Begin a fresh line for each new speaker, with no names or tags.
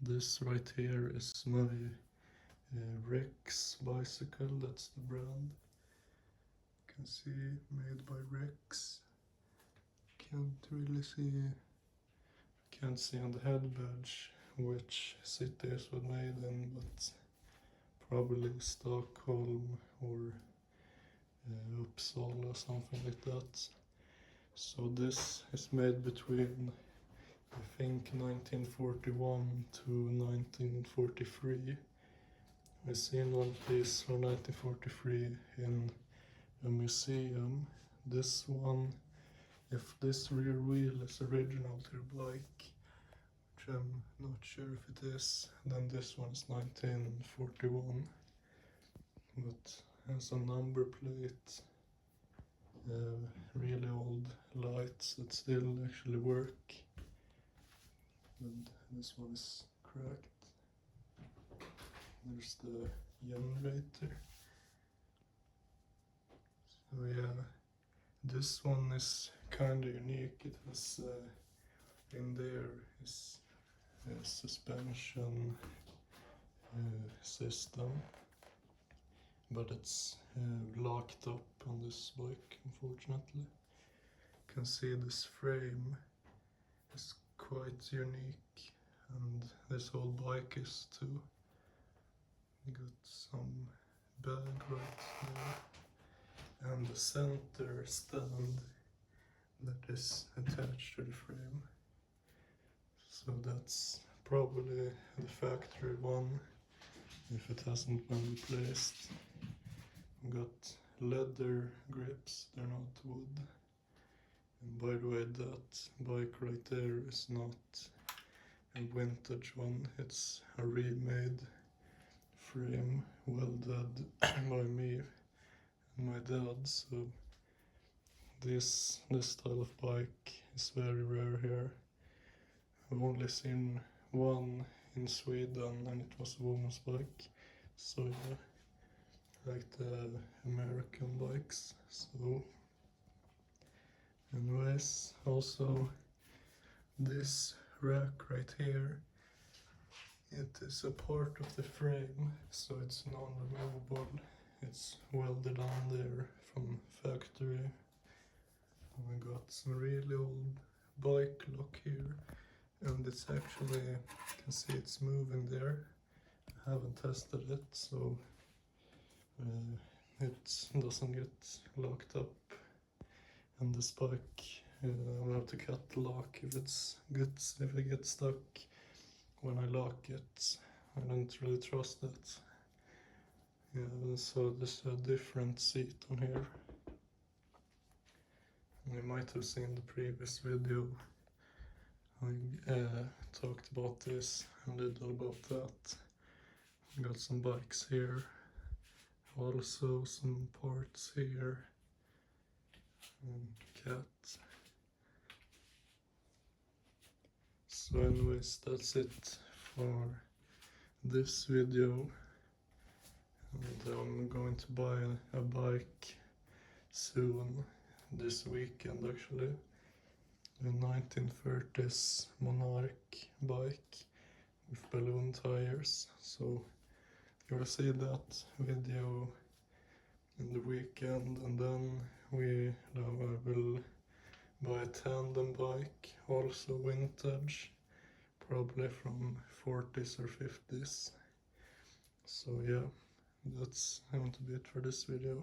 This right here is my Rex bicycle, that's the brand. You can see, made by Rex. Can't really see, can't see on the head badge which city it was made in, but probably Stockholm or Uppsala, something like that. So this is made between, I think, 1941 to 1943. I seen one piece from 1943 in a museum. This one, if this rear wheel is original to the bike, which I'm not sure if it is, then this one's 1941. But has a number plate, really old lights that still actually work. And this one is cracked. There's the generator. So yeah, this one is kind of unique. It has in there is a suspension system, but it's locked up on this bike, unfortunately. You can see this frame is quite unique, and this whole bike is too. You got some bag right there, and the center stand that is attached to the frame. So that's probably the factory one, if it hasn't been replaced. Got leather grips, they're not wood. And by the way, that bike right there is not a vintage one, it's a remade frame welded by me and my dad. So this style of bike is very rare here. I've only seen one in Sweden, and it was a woman's bike. So yeah, like the American bikes. So anyways, also this rack right here, it is a part of the frame, so it's non-removable. It's welded on there from factory. And we got some really old bike lock here, and it's actually, you can see it's moving there. I haven't tested it, so it doesn't get locked up. And this bike, I'll have to cut the lock if it gets stuck when I lock it. I don't really trust it. Yeah, so there's a different seat on here. You might have seen the previous video. I talked about this and little about that. I got some bikes here, also some parts here, and cat. So anyways, that's it for this video. And I'm going to buy a bike soon, this weekend actually. A 1930s Monarch bike with balloon tires. So you'll see that video in the weekend, and then I will buy a tandem bike, also vintage, probably from 40s or 50s. So yeah, that's going to be it for this video.